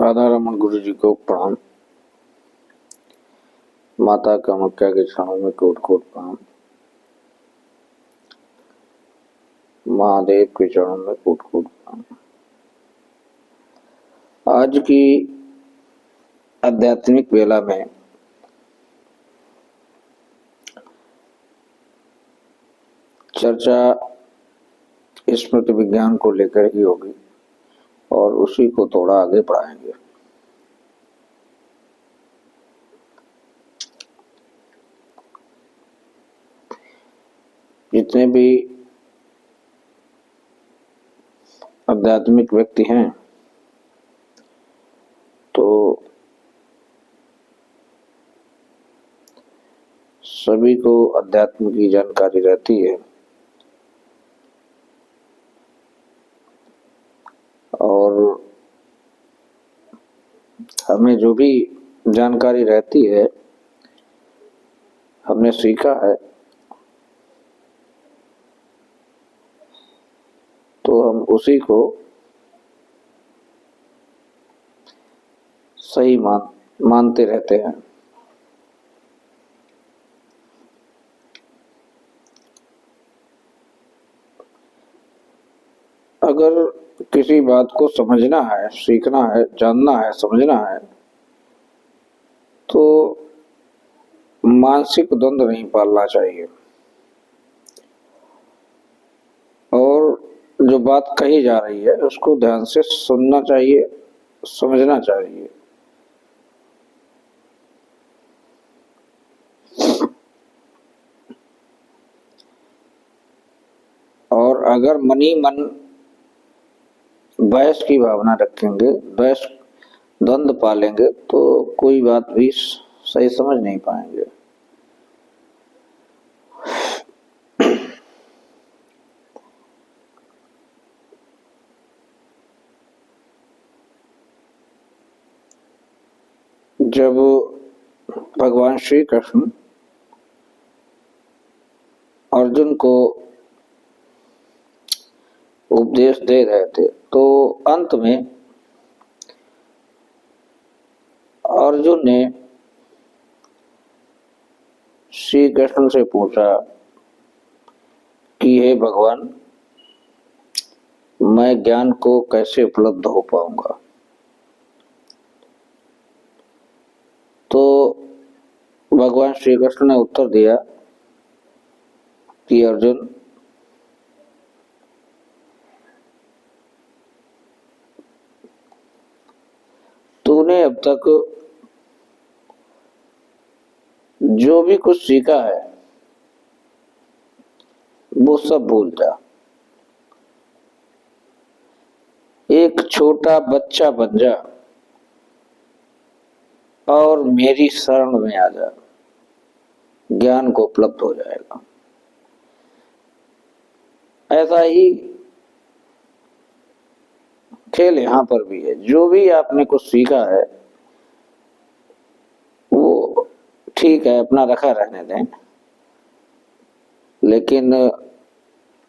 राधा रमन गुरु जी को प्रणाम। माता कामाख्या के चरणों में कोट कोट प्रणाम। महादेव के चरणों में कोट कोट प्रणाम। आज की आध्यात्मिक वेला में चर्चा स्मृति विज्ञान को लेकर ही होगी और उसी को थोड़ा आगे बढ़ाएंगे। जितने भी आध्यात्मिक व्यक्ति हैं तो सभी को अध्यात्म की जानकारी रहती है और हमें जो भी जानकारी रहती है हमने सीखा है तो हम उसी को सही मानते रहते हैं। अगर किसी बात को समझना है, सीखना है, जानना है, समझना है तो मानसिक द्वंद्व नहीं पालना चाहिए और जो बात कही जा रही है उसको ध्यान से सुनना चाहिए, समझना चाहिए। और अगर मनी मन बहस की भावना रखेंगे, बहस द्वंद्व पालेंगे तो कोई बात भी सही समझ नहीं पाएंगे। जब भगवान श्री कृष्ण अर्जुन को उपदेश दे रहे थे तो अंत में अर्जुन ने श्री कृष्ण से पूछा कि हे भगवान, मैं ज्ञान को कैसे उपलब्ध हो पाऊंगा? तो भगवान श्री कृष्ण ने उत्तर दिया कि अर्जुन, तूने अब तक जो भी कुछ सीखा है वो सब भूल जा। एक छोटा बच्चा बन जा और मेरी शरण में आ जा, ज्ञान को उपलब्ध हो जाएगा। ऐसा ही खेल यहाँ पर भी है। जो भी आपने कुछ सीखा है वो ठीक है, अपना रखा रहने दें, लेकिन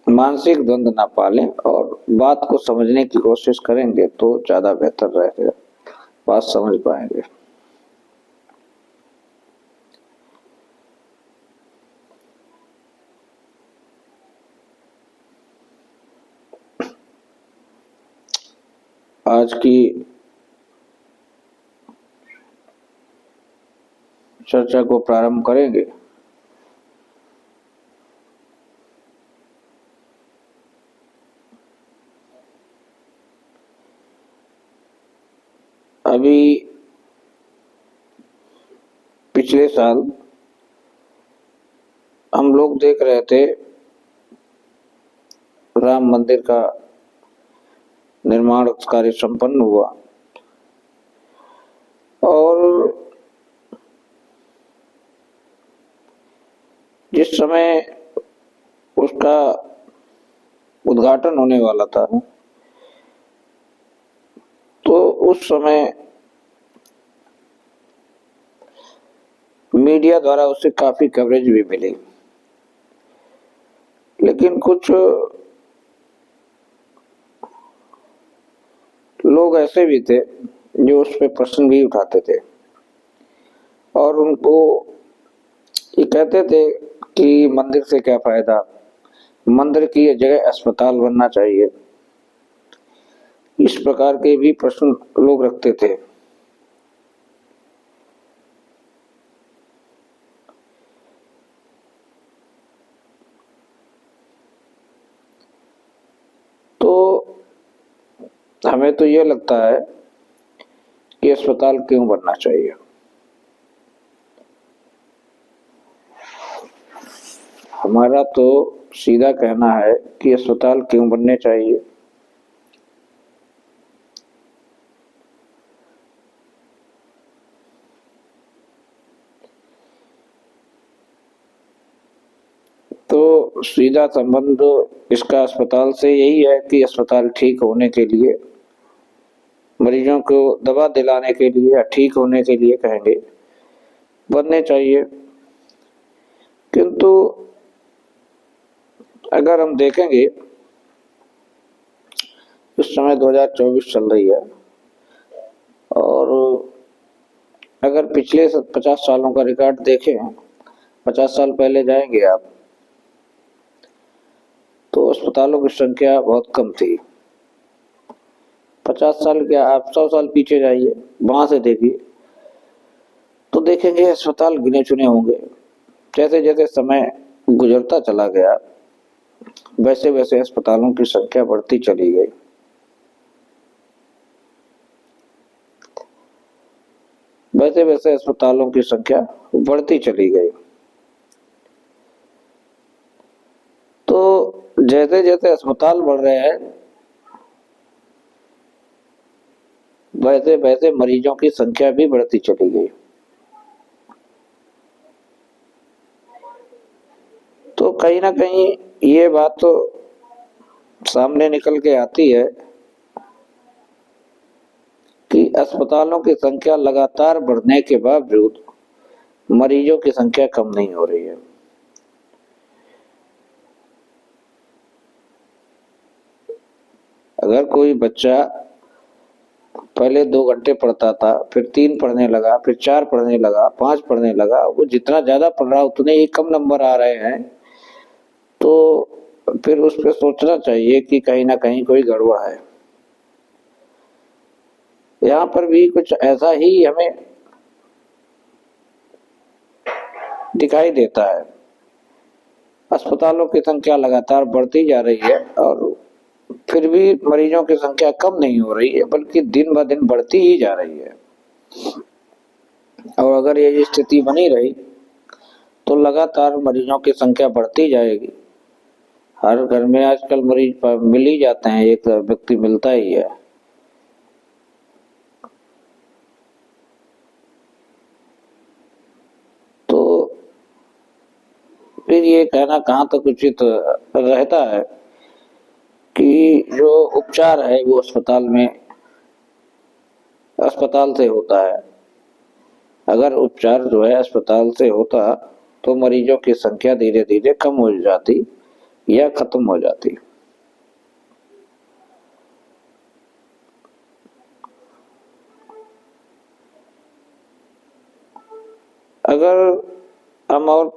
मानसिक द्वंद्व ना पालें और बात को समझने की कोशिश करेंगे तो ज्यादा बेहतर रहेगा, बात समझ पाएंगे। आज की चर्चा को प्रारंभ करेंगे। अभी पिछले साल हम लोग देख रहे थे राम मंदिर का निर्माण कार्य संपन्न हुआ और जिस समय उसका उद्घाटन होने वाला था तो उस समय मीडिया द्वारा उसे काफी कवरेज भी मिली, लेकिन कुछ लोग ऐसे भी थे जो उस पर प्रश्न भी उठाते थे और उनको ये कहते थे कि मंदिर से क्या फायदा, मंदिर की जगह अस्पताल बनना चाहिए। इस प्रकार के भी प्रश्न लोग रखते थे। तो हमें तो ये लगता है कि अस्पताल क्यों बनना चाहिए। हमारा तो सीधा कहना है कि अस्पताल क्यों बनने चाहिए। तो सीधा संबंध इसका अस्पताल से यही है कि अस्पताल ठीक होने के लिए, मरीजों को दवा दिलाने के लिए या ठीक होने के लिए कहेंगे, बनने चाहिए। किंतु अगर हम देखेंगे इस समय 2024 चल रही है और अगर पिछले 50 सालों का रिकॉर्ड देखें, 50 साल पहले जाएंगे आप तो अस्पतालों की संख्या बहुत कम थी। 50 साल क्या, आप 100 साल पीछे जाइए, वहां से देखिए तो देखेंगे अस्पताल गिने चुने होंगे। जैसे जैसे समय गुजरता चला गया वैसे वैसे अस्पतालों की संख्या बढ़ती चली गई। वैसे वैसे अस्पतालों की संख्या बढ़ती चली गई। तो जैसे जैसे अस्पताल बढ़ रहे हैं वैसे वैसे मरीजों की संख्या भी बढ़ती चली गई। तो कहीं ना कहीं ये बात तो सामने निकल के आती है कि अस्पतालों की संख्या लगातार बढ़ने के बावजूद मरीजों की संख्या कम नहीं हो रही है। अगर कोई बच्चा पहले 2 घंटे पढ़ता था, फिर 3 पढ़ने लगा, फिर 4 पढ़ने लगा, 5 पढ़ने लगा, वो जितना ज्यादा पढ़ रहा उतने ही कम नंबर आ रहे हैं। तो फिर उस पर सोचना चाहिए कि कहीं ना कहीं कोई गड़बड़ है। यहाँ पर भी कुछ ऐसा ही हमें दिखाई देता है। अस्पतालों की संख्या लगातार बढ़ती जा रही है और फिर भी मरीजों की संख्या कम नहीं हो रही है, बल्कि दिन ब दिन बढ़ती ही जा रही है। और अगर ये स्थिति बनी रही तो लगातार मरीजों की संख्या बढ़ती जाएगी। हर घर में आजकल मरीज मिल ही जाते हैं, एक व्यक्ति मिलता ही है। तो फिर ये कहना कहाँ तक उचित रहता है कि जो उपचार है वो अस्पताल से होता है। अगर उपचार जो है अस्पताल से होता तो मरीजों की संख्या धीरे धीरे कम हो जाती या खत्म हो जाती। अगर हम और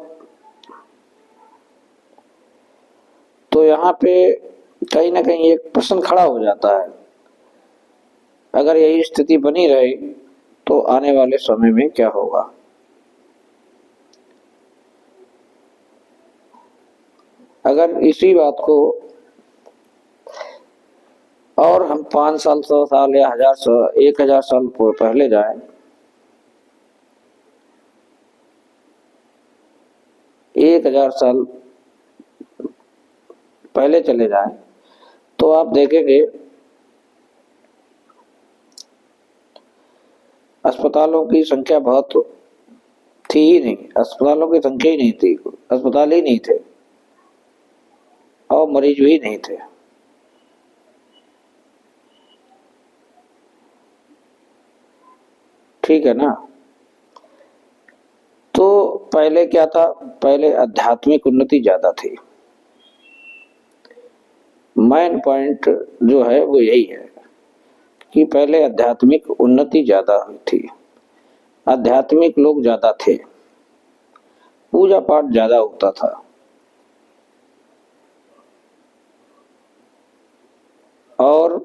तो यहाँ पे कहीं ना कहीं एक प्रश्न खड़ा हो जाता है, अगर यही स्थिति बनी रही तो आने वाले समय में क्या होगा। अगर इसी बात को और हम 5 साल, 100 साल या 1000 साल पहले जाएं, 1000 साल पहले चले जाएं तो आप देखेंगे अस्पतालों की संख्या बहुत थी ही नहीं। अस्पतालों की संख्या ही नहीं थी, अस्पताल ही नहीं थे और मरीज भी नहीं थे। ठीक है ना। तो पहले क्या था, पहले आध्यात्मिक उन्नति ज्यादा थी। मेन पॉइंट जो है वो यही है कि पहले आध्यात्मिक उन्नति ज्यादा हुई थी, आध्यात्मिक लोग ज्यादा थे, पूजा पाठ ज्यादा होता था। और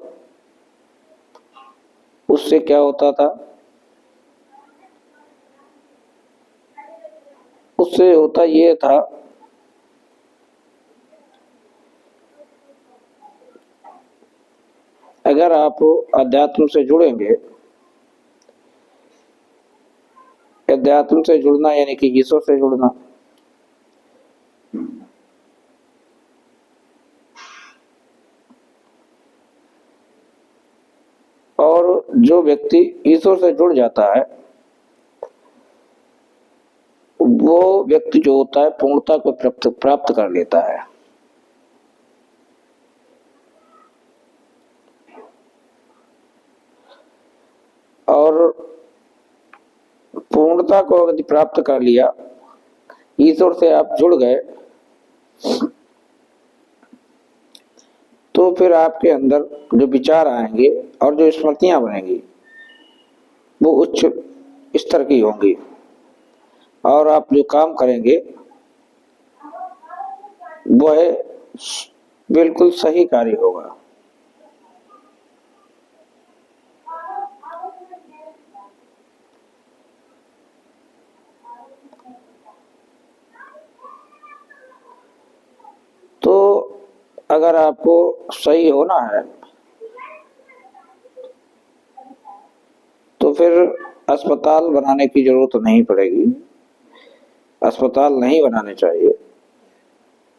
उससे क्या होता था, उससे होता ये था अगर आप अध्यात्म से जुड़ेंगे, अध्यात्म से जुड़ना यानी कि ईश्वर से जुड़ना, और जो व्यक्ति ईश्वर से जुड़ जाता है वो व्यक्ति जो होता है पूर्णता को प्राप्त कर लेता है। और पूर्णता को यदि प्राप्त कर लिया, ईश्वर से आप जुड़ गए, तो फिर आपके अंदर जो विचार आएंगे और जो स्मृतियां बनेंगी वो उच्च स्तर की होंगी, और आप जो काम करेंगे वह बिल्कुल सही कार्य होगा। तो अगर आपको सही होना है तो फिर अस्पताल बनाने की जरूरत नहीं पड़ेगी, अस्पताल नहीं बनाने चाहिए,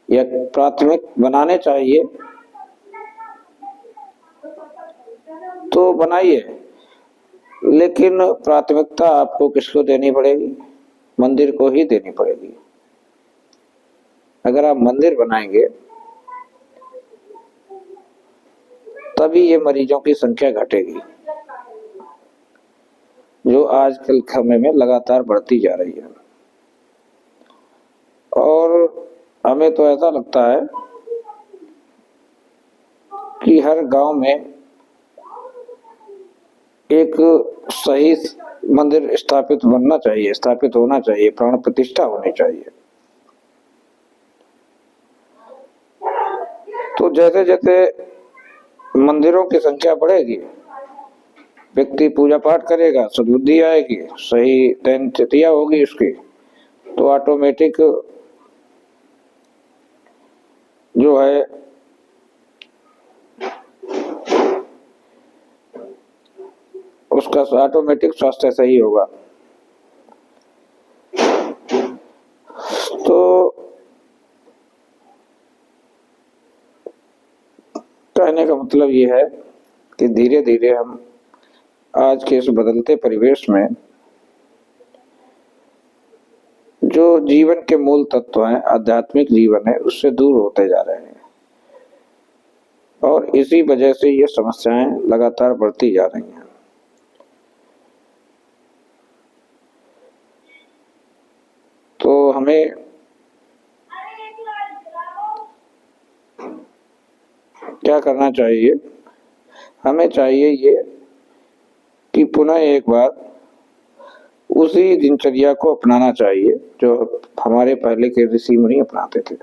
या प्राथमिक बनाने चाहिए तो बनाइए, लेकिन प्राथमिकता आपको किसको देनी पड़ेगी, मंदिर को ही देनी पड़ेगी। अगर आप मंदिर बनाएंगे तभी ये मरीजों की संख्या घटेगी, जो आजकल समय में लगातार बढ़ती जा रही है। और हमें तो ऐसा लगता है कि हर गांव में एक सही मंदिर स्थापित बनना चाहिए, स्थापित होना चाहिए, प्राण प्रतिष्ठा होनी चाहिए। तो जैसे जैसे मंदिरों की संख्या बढ़ेगी, व्यक्ति पूजा पाठ करेगा, सद्बुद्धि आएगी, सही दिनचर्या होगी उसकी, तो ऑटोमेटिक जो है उसका ऑटोमेटिक स्वास्थ्य सही होगा। तो कहने का मतलब ये है कि धीरे धीरे हम आज के इस बदलते परिवेश में जो जीवन के मूल तत्व हैं, आध्यात्मिक जीवन है, उससे दूर होते जा रहे हैं, और इसी वजह से ये समस्याएं लगातार बढ़ती जा रही हैं। तो हमें क्या करना चाहिए, हमें चाहिए ये कि पुनः एक बार उसी दिनचर्या को अपनाना चाहिए जो हमारे पहले के ऋषि मुनि अपनाते थे।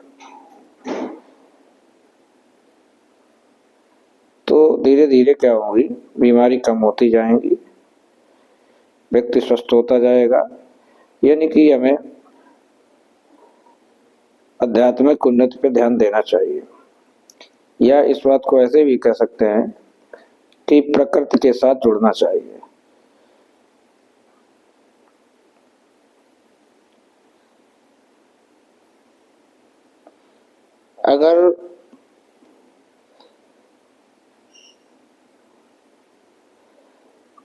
तो धीरे धीरे क्या होगी, बीमारी कम होती जाएंगी, व्यक्ति स्वस्थ होता जाएगा। यानी कि हमें आध्यात्मिक उन्नति पर ध्यान देना चाहिए, या इस बात को ऐसे भी कह सकते हैं कि प्रकृति के साथ जुड़ना चाहिए।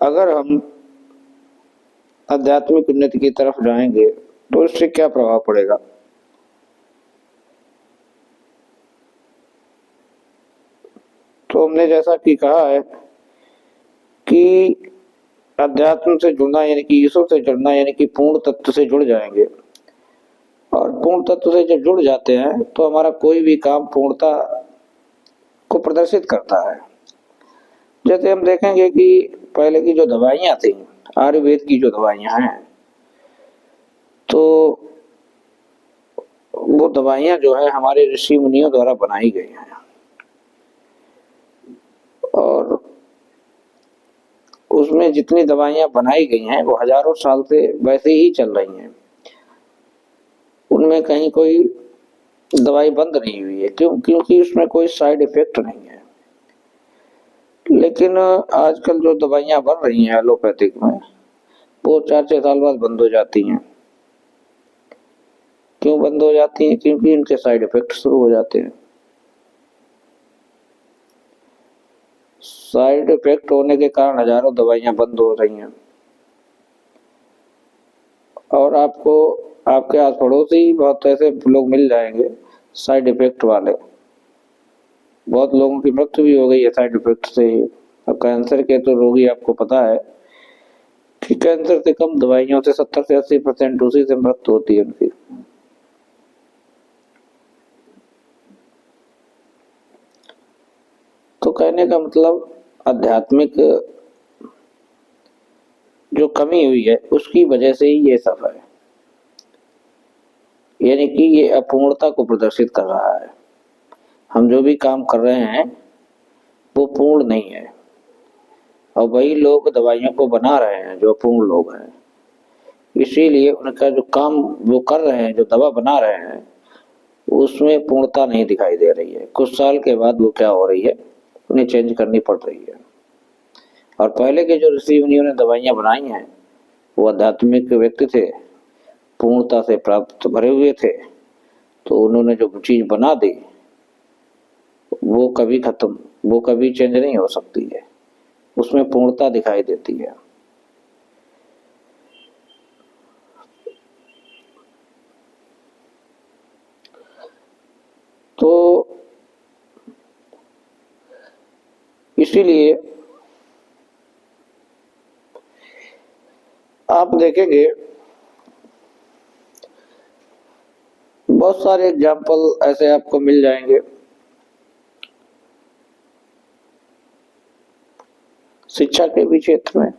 अगर हम आध्यात्मिक उन्नति की तरफ जाएंगे तो इससे क्या प्रभाव पड़ेगा। तो हमने जैसा कि कहा है कि अध्यात्म से जुड़ना यानी कि ईश्वर से जुड़ना यानी कि पूर्ण तत्व से जुड़ जाएंगे, और पूर्ण तत्व से जब जुड़ जाते हैं तो हमारा कोई भी काम पूर्णता को प्रदर्शित करता है। जैसे हम देखेंगे कि पहले की जो दवाइयाँ थी, आयुर्वेद की जो दवाइयाँ हैं, तो वो दवाइयाँ जो है हमारे ऋषि मुनियों द्वारा बनाई गई हैं और उसमें जितनी दवाइयाँ बनाई गई हैं वो हजारों साल से वैसे ही चल रही हैं। उनमें कहीं कोई दवाई बंद नहीं हुई है, क्योंकि उसमें कोई साइड इफेक्ट नहीं है। लेकिन आजकल जो दवाइयाँ बन रही हैं एलोपैथिक में, वो 4-6 साल बाद बंद हो जाती हैं। क्यों बंद हो जाती हैं? क्योंकि इनके साइड इफेक्ट शुरू हो जाते हैं। साइड इफेक्ट होने के कारण हजारों दवाइयां बंद हो रही हैं और आपको आपके आस पड़ोस ही बहुत ऐसे लोग मिल जाएंगे साइड इफेक्ट वाले। बहुत लोगों की मृत्यु भी हो गई है साइड इफेक्ट से ही। और कैंसर के तो रोगी आपको पता है कि कैंसर से कम दवाइयों से 70 से 80% उसी से मृत्यु होती है उनकी। तो कहने का मतलब आध्यात्मिक जो कमी हुई है उसकी वजह से ही ये सब है, यानी कि ये अपूर्णता को प्रदर्शित कर रहा है। हम जो भी काम कर रहे हैं वो पूर्ण नहीं है और वही लोग दवाइयों को बना रहे हैं जो अपूर्ण लोग हैं। इसीलिए उनका जो काम वो कर रहे हैं, जो दवा बना रहे हैं, उसमें पूर्णता नहीं दिखाई दे रही है। कुछ साल के बाद वो क्या हो रही है, उन्हें चेंज करनी पड़ रही है। और पहले के जो ऋषि मुनियों ने दवाइयाँ बनाई हैं वो आध्यात्मिक व्यक्ति थे, पूर्णता से प्राप्त भरे हुए थे, तो उन्होंने जो चीज बना दी वो कभी खत्म, वो कभी चेंज नहीं हो सकती है, उसमें पूर्णता दिखाई देती है। तो इसीलिए आप देखेंगे बहुत सारे एग्जाम्पल ऐसे आपको मिल जाएंगे। शिक्षा के भी क्षेत्र में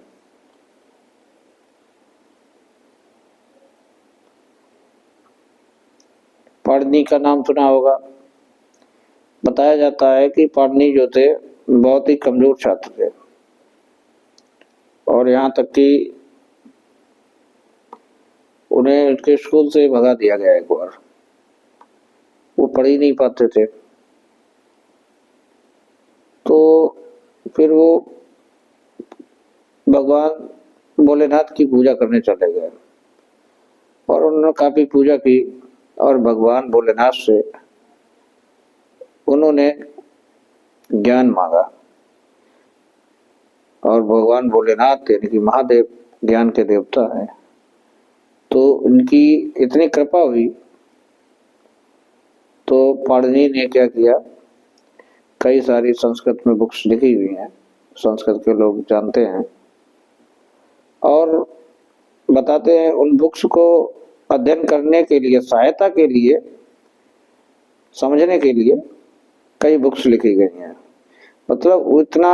पाणिनि का नाम सुना होगा। बताया जाता है कि पाणिनि जो थे बहुत ही कमजोर छात्र थे और यहाँ तक कि उन्हें उनके स्कूल से भगा दिया गया एक बार। वो पढ़ ही नहीं पाते थे। तो फिर वो भगवान भोलेनाथ की पूजा करने चले गए और उन्होंने काफी पूजा की और भगवान भोलेनाथ से उन्होंने ज्ञान मांगा और भगवान भोलेनाथ यानी कि महादेव ज्ञान के देवता हैं, तो उनकी इतनी कृपा हुई तो पाणिनि ने क्या किया, कई सारी संस्कृत में बुक्स लिखी हुई हैं, संस्कृत के लोग जानते हैं और बताते हैं उन बुक्स को अध्ययन करने के लिए, सहायता के लिए, समझने के लिए कई बुक्स लिखी गई हैं। मतलब इतना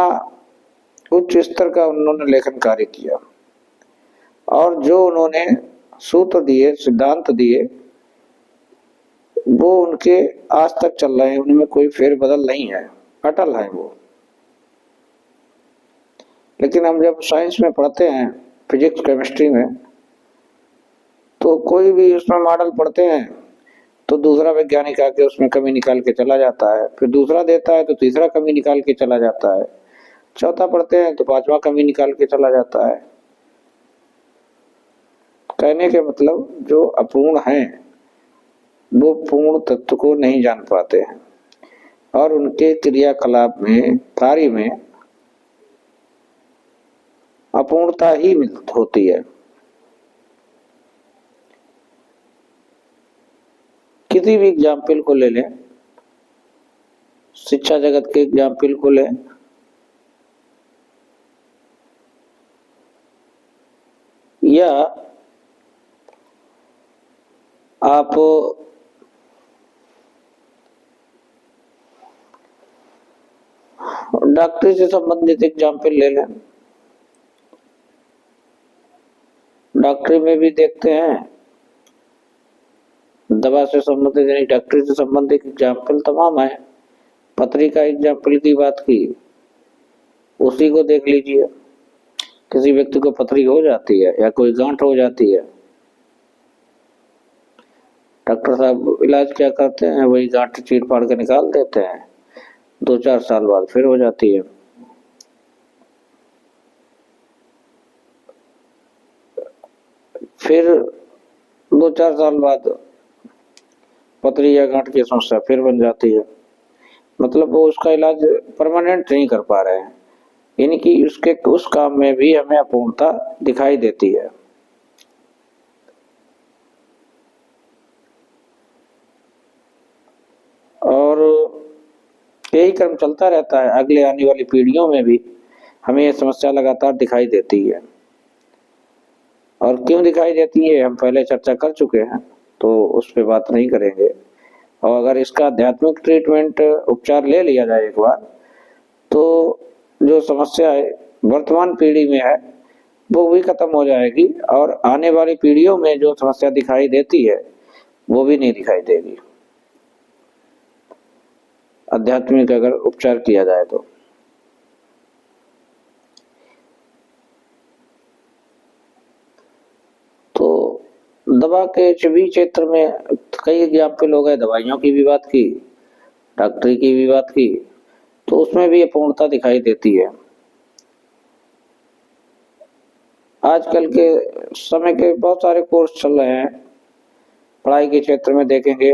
उच्च स्तर का उन्होंने लेखन कार्य किया और जो उन्होंने सूत्र दिए, सिद्धांत दिए, वो उनके आज तक चल रहे हैं, उनमें कोई फेरबदल नहीं है, अटल है वो। लेकिन हम जब साइंस में पढ़ते हैं, फिजिक्स केमिस्ट्री में, तो कोई भी उसमें मॉडल पढ़ते हैं तो दूसरा वैज्ञानिक आके उसमें कमी निकाल के चला जाता है, फिर दूसरा देता है तो तीसरा कमी निकाल के चला जाता है, चौथा पढ़ते हैं तो पांचवा कमी निकाल के चला जाता है। कहने के मतलब जो अपूर्ण है वो पूर्ण तत्व को नहीं जान पाते हैं और उनके क्रियाकलाप में, कार्य में अपूर्णता ही होती है। किसी भी एग्जाम्पल को ले लें, शिक्षा जगत के एग्जाम्पल को लें, या आप डॉक्टरी से संबंधित एग्जाम्पल ले लें। डॉक्टरी में भी देखते हैं, दवा से संबंधित यानी डॉक्टरी से संबंधित एग्जाम्पल तमाम है। पथरी का एग्जाम्पल की बात की, उसी को देख लीजिए। किसी व्यक्ति को पथरी हो जाती है या कोई गांठ हो जाती है, डॉक्टर साहब इलाज क्या करते हैं, वही गांठ चीर फाड़ के निकाल देते हैं, 2-4 साल बाद फिर हो जाती है। फिर 2-4 साल बाद पथरी या गांठ की समस्या फिर बन जाती है। मतलब वो उसका इलाज परमानेंट नहीं कर पा रहे हैं, यानी कि उसके उस काम में भी हमें अपूर्णता दिखाई देती है। और यही क्रम चलता रहता है, अगले आने वाली पीढ़ियों में भी हमें यह समस्या लगातार दिखाई देती है। और क्यों दिखाई देती है हम पहले चर्चा कर चुके हैं, तो उस पर बात नहीं करेंगे। और अगर इसका आध्यात्मिक ट्रीटमेंट उपचार ले लिया जाए एक बार, तो जो समस्या है वर्तमान पीढ़ी में है वो भी खत्म हो जाएगी, और आने वाली पीढ़ियों में जो समस्या दिखाई देती है वो भी नहीं दिखाई देगी, आध्यात्मिक अगर उपचार किया जाए तो। दवा के भी क्षेत्र में कई एग्जाम्पल हो गए, दवाइयों की भी बात की, डॉक्टरी की भी बात की, तो उसमें भी अपूर्णता दिखाई देती है। आजकल के समय के बहुत सारे कोर्स चल रहे हैं, पढ़ाई के क्षेत्र में देखेंगे,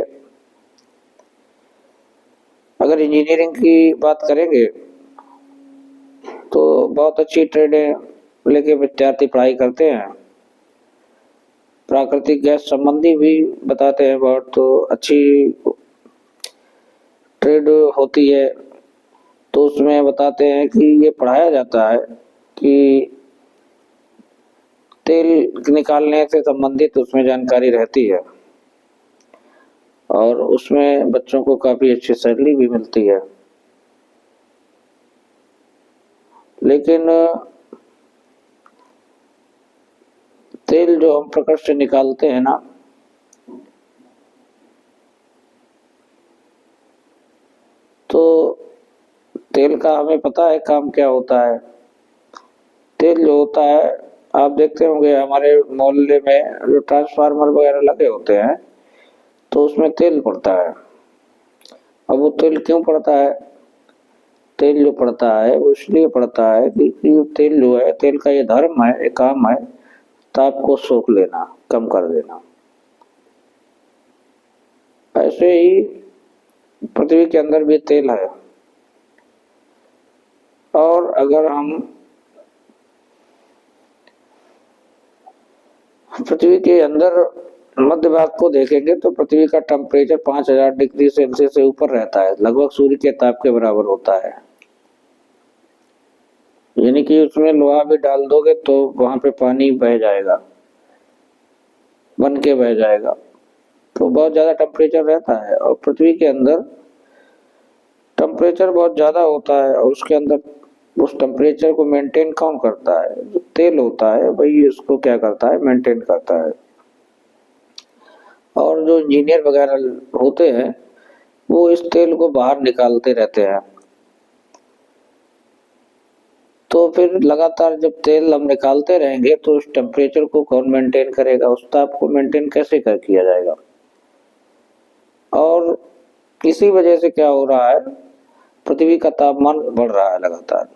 अगर इंजीनियरिंग की बात करेंगे तो बहुत अच्छी ट्रेडें लेके विद्यार्थी पढ़ाई करते हैं। प्राकृतिक गैस संबंधी भी बताते हैं, बहुत तो अच्छी ट्रेड होती है। तो उसमें बताते हैं कि ये पढ़ाया जाता है कि तेल निकालने से संबंधित उसमें जानकारी रहती है, और उसमें बच्चों को काफी अच्छी सैलरी भी मिलती है। लेकिन तेल जो हम प्रकृति से निकालते हैं ना, तो तेल का हमें पता है काम क्या होता है। तेल जो होता है, आप देखते होंगे हमारे मोहल्ले में जो ट्रांसफार्मर वगैरह लगे होते हैं, तो उसमें तेल पड़ता है। अब वो तेल क्यों पड़ता है? तेल जो पड़ता है वो इसलिए पड़ता है कि तेल जो है, तेल का ये धर्म है, एक काम है, ताप को सोख लेना, कम कर देना। ऐसे ही पृथ्वी के अंदर भी तेल है, और अगर हम पृथ्वी के अंदर मध्य भाग को देखेंगे तो पृथ्वी का टेम्परेचर 5000 डिग्री सेल्सियस से ऊपर रहता है, लगभग सूर्य के ताप के बराबर होता है। यानी कि उसमें लोहा भी डाल दोगे तो वहां पे पानी बह जाएगा, बन के बह जाएगा। तो बहुत ज्यादा टेम्परेचर रहता है, और पृथ्वी के अंदर टेम्परेचर बहुत ज्यादा होता है, और उसके अंदर उस टेम्परेचर को मेंटेन कौन करता है? जो तेल होता है वही उसको क्या करता है, मेंटेन करता है। और जो इंजीनियर वगैरह होते हैं वो इस तेल को बाहर निकालते रहते हैं। तो फिर लगातार जब तेल हम निकालते रहेंगे तो उस टेम्परेचर को कौन मेंटेन करेगा, उस ताप को मेंटेन कैसे कर किया जाएगा? और इसी वजह से क्या हो रहा है, पृथ्वी का तापमान बढ़ रहा है लगातार।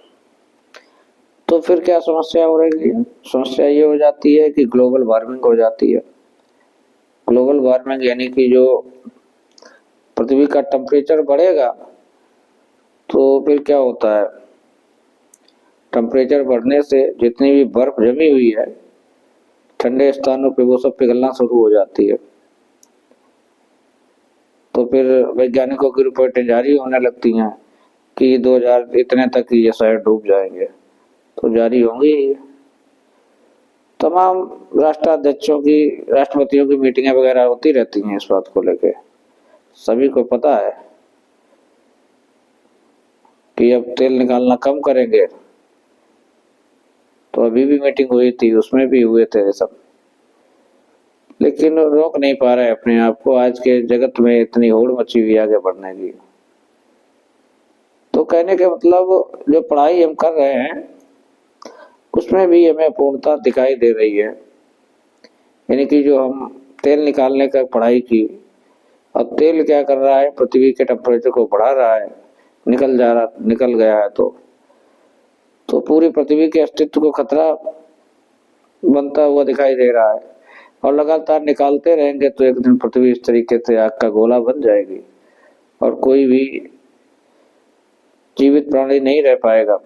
तो फिर क्या समस्या हो रही है? समस्या ये हो जाती है कि ग्लोबल वार्मिंग हो जाती है। ग्लोबल वार्मिंग यानी कि जो पृथ्वी का टेम्परेचर बढ़ेगा तो फिर क्या होता है, टेम्परेचर बढ़ने से जितनी भी बर्फ जमी हुई है ठंडे स्थानों पे वो सब पिघलना शुरू हो जाती है। तो फिर वैज्ञानिकों की रिपोर्टें जारी होने लगती हैं कि 2000 इतने तक ये शहर डूब जाएंगे, तो जारी होंगी। तमाम राष्ट्राध्यक्षों की, राष्ट्रपतियों की मीटिंगें वगैरह होती रहती हैं इस बात को लेके, सभी को पता है। कि अब तेल निकालना कम करेंगे। तो अभी भी मीटिंग हुई थी, उसमें भी हुए थे सब, लेकिन रोक नहीं पा रहे अपने आप को। आज के जगत में इतनी होड़ मची हुई आगे बढ़ने की। तो कहने के मतलब जो पढ़ाई हम कर रहे हैं उसमें भी हमें पूर्णता दिखाई दे रही है। यानी कि जो हम तेल निकालने का पढ़ाई की, अब तेल क्या कर रहा है, पृथ्वी के टेम्परेचर को बढ़ा रहा है, निकल गया है तो पूरी पृथ्वी के अस्तित्व को खतरा बनता हुआ दिखाई दे रहा है। और लगातार निकालते रहेंगे तो एक दिन पृथ्वी इस तरीके से आग का गोला बन जाएगी और कोई भी जीवित प्राणी नहीं रह पाएगा।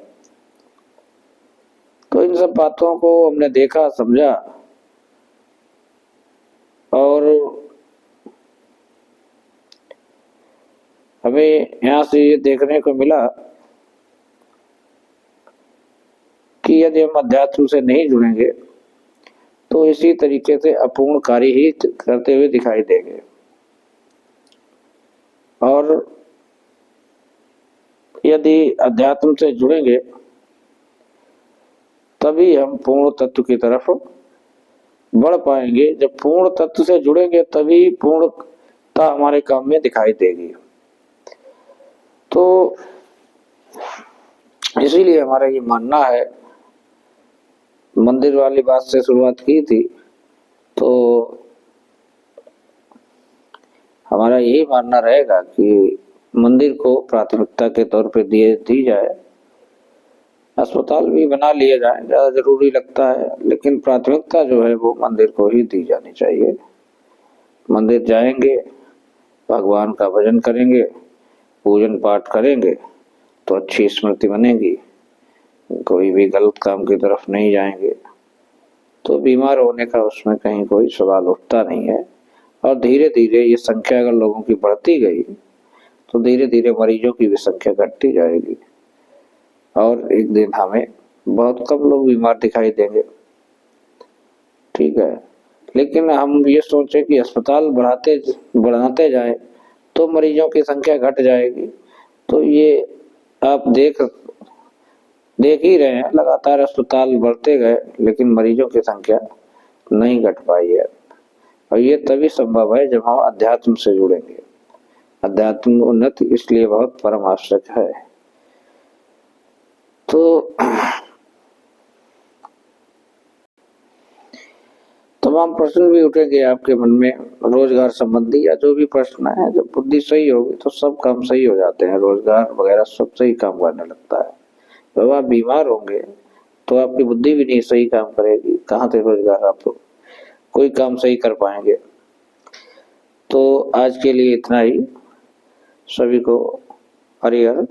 तो इन सब बातों को हमने देखा, समझा और हमें यहाँ से ये देखने को मिला कि यदि हम अध्यात्म से नहीं जुड़ेंगे तो इसी तरीके से अपूर्ण कार्य ही करते हुए दिखाई देंगे। और यदि अध्यात्म से जुड़ेंगे तभी हम पूर्ण तत्व की तरफ बढ़ पाएंगे। जब पूर्ण तत्व से जुड़ेंगे तभी पूर्णता हमारे काम में दिखाई देगी। तो इसीलिए हमारा ये मानना है, मंदिर वाली बात से शुरुआत की थी, तो हमारा यही मानना रहेगा कि मंदिर को प्राथमिकता के तौर पे दी जाए। अस्पताल भी बना लिए जाए, ज़्यादा जरूरी लगता है, लेकिन प्राथमिकता जो है वो मंदिर को ही दी जानी चाहिए। मंदिर जाएंगे, भगवान का भजन करेंगे, पूजन पाठ करेंगे तो अच्छी स्मृति बनेगी। कोई भी गलत काम की तरफ नहीं जाएंगे तो बीमार होने का उसमें कहीं कोई सवाल उठता नहीं है। और धीरे धीरे ये संख्या अगर लोगों की बढ़ती गई तो धीरे धीरे मरीजों की भी संख्या घटती जाएगी और एक दिन हमें बहुत कम लोग बीमार दिखाई देंगे। ठीक है, लेकिन हम ये सोचे कि अस्पताल बढ़ाते जाए तो मरीजों की संख्या घट जाएगी। तो ये आप देख ही रहे हैं, लगातार अस्पताल बढ़ते गए लेकिन मरीजों की संख्या नहीं घट पाई है। और ये तभी संभव है जब हम अध्यात्म से जुड़ेंगे। अध्यात्म उन्नति इसलिए बहुत परम आवश्यक है। तो तमाम प्रश्न भी उठेंगे आपके मन में रोजगार संबंधी या जो भी प्रश्न है। जब बुद्धि सही होगी तो सब काम सही हो जाते हैं, रोजगार वगैरह सब सही काम करने लगता है। जब आप बीमार होंगे तो आपकी बुद्धि भी नहीं सही काम करेगी, कहाँ से रोजगार आप कोई काम सही कर पाएंगे। तो आज के लिए इतना ही। सभी को हरिहर